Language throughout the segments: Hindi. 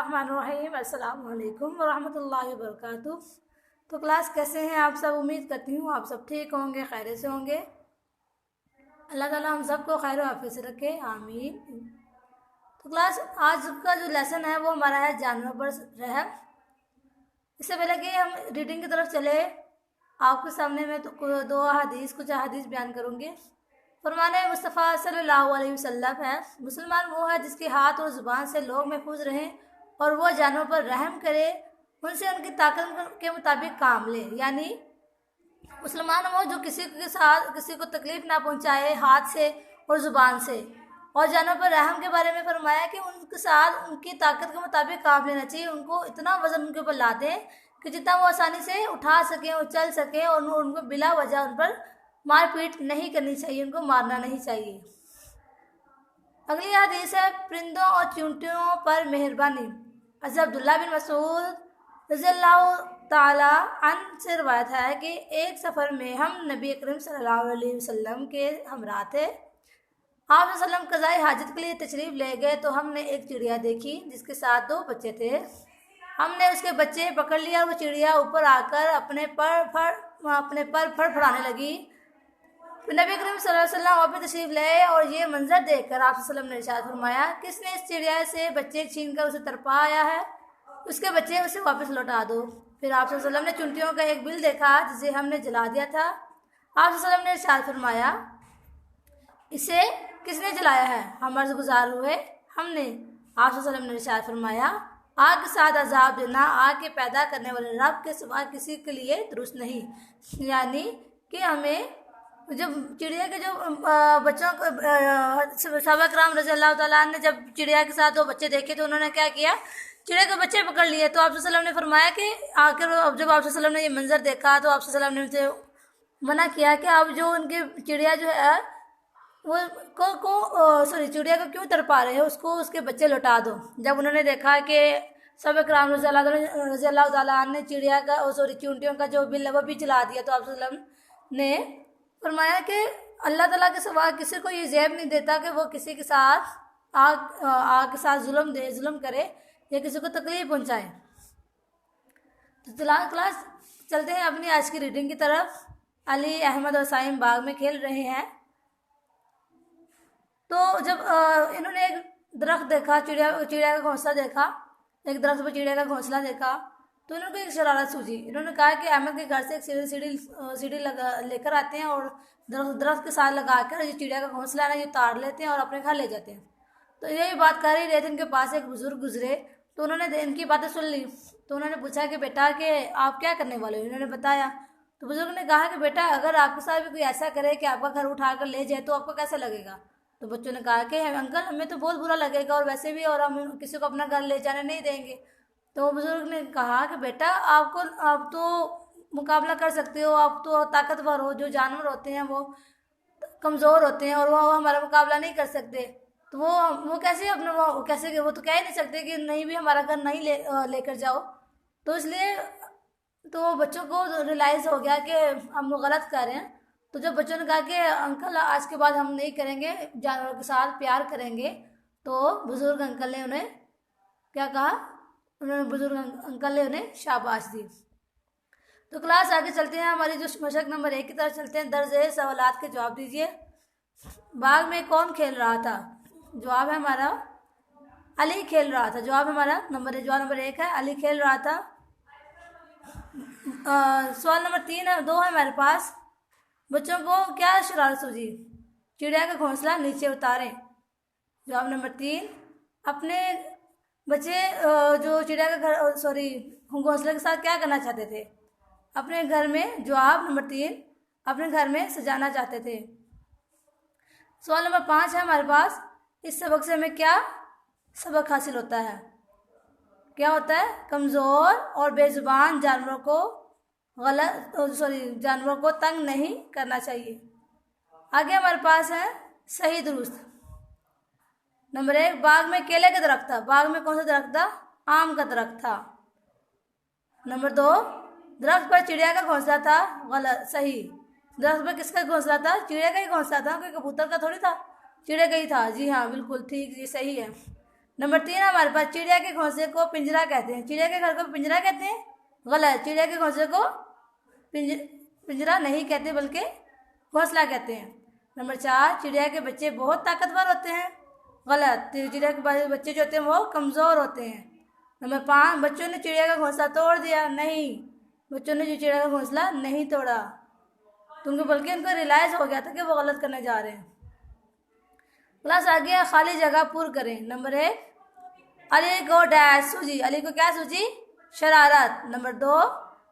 बिस्मिल्लाहिर्रहमानिर्रहीम। अस्सलाम वालेकुम वरहमतुल्लाहि वबरकातुह। तो क्लास कैसे हैं आप सब? उम्मीद करती हूँ आप सब ठीक होंगे, खैर से होंगे। अल्लाह ताला हम सबको खैर वाफियत से रखे, आमीन। तो क्लास आज का जो लेसन है वो हमारा है जानवरों पर रहम। इससे पहले कि हम रीडिंग की तरफ चले, आपके सामने मैं तो कुछ हदीस बयान करूँगी। फरमाने मुस्तफ़ा सल्लल्लाहु अलैहि वसल्लम है, मुसलमान वो है जिसके हाथ और ज़ुबान से लोग महफूज रहें और वो जानवरों पर रहम करे, उनसे उनकी ताकत के मुताबिक काम ले। यानी मुसलमान वो जो किसी के साथ किसी को तकलीफ ना पहुंचाए हाथ से और ज़ुबान से। और जानवरों पर रहम के बारे में फरमाया कि उनके साथ उनकी ताकत के मुताबिक काम लेना चाहिए। उनको इतना वजन उनके ऊपर ला दें कि जितना वो आसानी से उठा सकें और चल सकें, और उनको बिला वजह उन पर मारपीट नहीं करनी चाहिए, उनको मारना नहीं चाहिए। अगली हदीस है परिंदों और चींटियों पर मेहरबानी। हज़रत अब्दुल्लाह बिन मसूद रज़ियल्लाहु ताला अन्हु से रिवायत है कि एक सफ़र में हम नबी अकरम सल्लल्लाहु अलैहि वसल्लम के हमरा थे। आप वसल्लम कज़ाई हाजत के लिए तशरीफ़ ले गए तो हमने एक चिड़िया देखी जिसके साथ 2 बच्चे थे। हमने उसके बच्चे पकड़ लिया और वो चिड़िया ऊपर आकर अपने पर फड़फड़ाने लगी। नबी करीम सल्लल्लाहु अलैहि वसल्लम वहाँ पे तशरीफ़ ले और ये मंजर देखकर आप सल्लल्लाहु अलैहि वसल्लम ने इरशाद फरमाया, किसने इस चिड़िया से बच्चे छीनकर उसे तरपा आया है, उसके बच्चे उसे वापस लौटा दो। फिर आप सल्लल्लाहु अलैहि वसल्लम ने चुनटियों का एक बिल देखा जिसे हमने जला दिया था। आप सल्लल्लाहु अलैहि वसल्लम ने इरशाद फरमाया, इसे किसने जलाया है? हम अर्ज़ गुज़ार हुए, हमने। आप सल्लल्लाहु अलैहि वसल्लम ने इरशाद फरमाया, आग के साथ अजाब देना आग के पैदा करने वाले रब के सिवा किसी के लिए दुरुस्त नहीं। यानी कि हमें जब चिड़िया के जो बच्चों को सहाबा किराम रज़ियल्लाहु ताला अन्हु ने जब चिड़िया के साथ 2 बच्चे देखे तो उन्होंने क्या किया, चिड़िया के बच्चे पकड़ लिए। तो आप सल्लल्लाहु अलैहि वसल्लम ने फरमाया कि आखिर जब आप सल्लल्लाहु अलैहि वसल्लम ने ये मंजर देखा तो आप सल्लल्लाहु अलैहि वसल्लम ने उनसे मना किया कि आप जो उनकी चिड़िया जो है वो चिड़िया को क्यों तरपा रहे हो, उसको उसके बच्चे लौटा दो। जब उन्होंने देखा कि सहाबा किराम रज़ियल्लाहु ताला अन्हु ने चिड़िया का चींटियों का जो बिल है वो भी जला दिया। तो आप सल्लल्लाहु अलैहि वसल्लम ने फरमाया कि अल्लाह ताला के सिवा किसी को ये ज़ैब नहीं देता कि वो किसी के साथ आग के साथ जुल्म करे या किसी को तकलीफ पहुंचाए। तो क्लास चलते हैं अपनी आज की रीडिंग की तरफ। अली, अहमद और साइम बाग में खेल रहे हैं। तो जब इन्होंने एक दरख्त देखा, चिड़िया का घोंसला देखा, एक दरख्त पर चिड़िया का घोंसला देखा, तो इन्होंने एक शरारत सूझी। इन्होंने कहा कि अहमद के घर से एक सीढ़ी लेकर आते हैं और दरख्त के साथ लगा कर ये चिड़िया का घोंसला है ना ये तार लेते हैं और अपने घर ले जाते हैं। तो यही बात कर ही रहे थे, इनके पास एक बुजुर्ग गुजरे तो उन्होंने इनकी बातें सुन ली। तो उन्होंने पूछा कि बेटा कि आप क्या करने वाले हो? इन्होंने बताया। तो बुजुर्ग ने कहा कि बेटा अगर आपके साथ भी कोई ऐसा करे कि आपका घर उठा कर ले जाए तो आपको कैसा लगेगा? तो बच्चों ने कहा कि अंकल हमें तो बहुत बुरा लगेगा और वैसे भी, और हम किसी को अपना घर ले जाने नहीं देंगे। तो बुजुर्ग ने कहा कि बेटा आप तो मुकाबला कर सकते हो, आप तो ताकतवर हो, जो जानवर होते हैं वो कमज़ोर होते हैं और वो हमारा मुकाबला नहीं कर सकते। तो वो कैसे वो तो कह ही नहीं सकते कि नहीं भी हमारा घर नहीं लेकर जाओ। तो इसलिए तो बच्चों को रियलाइज़ हो गया कि हम लोग गलत कर रहे हैं। तो जब बच्चों ने कहा कि अंकल आज के बाद हम नहीं करेंगे, जानवरों के साथ प्यार करेंगे, तो बुजुर्ग अंकल ने उन्हें क्या कहा, बुजुर्ग अंकल ने उन्हें शाबाश दी। तो क्लास आगे चलते हैं, हमारी जो मशक नंबर 1 की तरफ चलते हैं। दर्ज है सवालात के जवाब दीजिए। बाग में कौन खेल रहा था? जवाब है हमारा अली खेल रहा था। जवाब नंबर 1 है अली खेल रहा था। सवाल नंबर 2 है हमारे पास, बच्चों को क्या शरारत सूझी? चिड़िया का घोंसला नीचे उतारें। जवाब नंबर 3, अपने बच्चे जो चिड़िया का घोंसले के साथ क्या करना चाहते थे? अपने घर में। जवाब नंबर 3, अपने घर में सजाना चाहते थे। सवाल नंबर 5 है हमारे पास, इस सबक से हमें क्या सबक हासिल होता है? क्या होता है? कमज़ोर और बेजुबान जानवरों को तंग नहीं करना चाहिए। आगे हमारे पास है सही दुरुस्त। नंबर 1, बाग में केले का दरख्त था। बाग में कौन सा दरख्त था? आम का दरख्त था। नंबर 2, दरख्त पर चिड़िया का घोंसला था। गलत। सही। दरख्त पर किसका घोंसला था? चिड़िया का ही घोंसला था, कोई कबूतर का थोड़ी था, चिड़िया का ही था। जी हाँ, बिल्कुल ठीक, जी सही है। नंबर 3 हमारे पास चिड़िया के घोंसले को पिंजरा कहते हैं। चिड़िया के घर को पिंजरा कहते हैं? गलत। चिड़िया के घोंसले को पिंजरा नहीं कहते बल्कि घोंसला कहते हैं। नंबर 4 चिड़िया के बच्चे बहुत ताकतवर होते हैं। गलत। चिड़िया के बच्चे जो होते हैं वो कमज़ोर होते हैं। नंबर 5 बच्चों ने चिड़िया का घोंसला तोड़ दिया। नहीं, बच्चों ने जो चिड़िया का घोंसला नहीं तोड़ा, क्योंकि बल्कि उनको रियलाइज़ हो गया था कि वो गलत करने जा रहे हैं। क्लास आ गया, खाली जगह पूर्ण करें। नंबर 1 अली को डैश सूझी। अली को क्या सूझी? शरारत। नंबर 2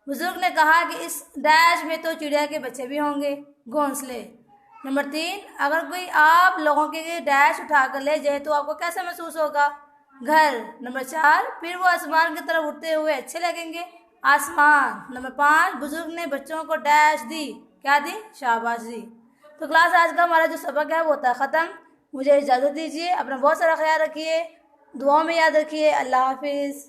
बुजुर्ग ने कहा कि इस डैश में तो चिड़िया के बच्चे भी होंगे, घोंसले। नंबर 3 अगर कोई आप लोगों के डैश उठा कर ले जाए तो आपको कैसा महसूस होगा? घर। नंबर 4 फिर वो आसमान की तरफ उड़ते हुए अच्छे लगेंगे, आसमान। नंबर 5 बुजुर्ग ने बच्चों को डैश दी, क्या दी? शाबाशी। तो क्लास आज का हमारा जो सबक है वो होता है ख़त्म। मुझे इजाज़त दीजिए, अपना बहुत सारा ख्याल रखिए, दुआओं में याद रखिए। अल्लाह हाफिज़।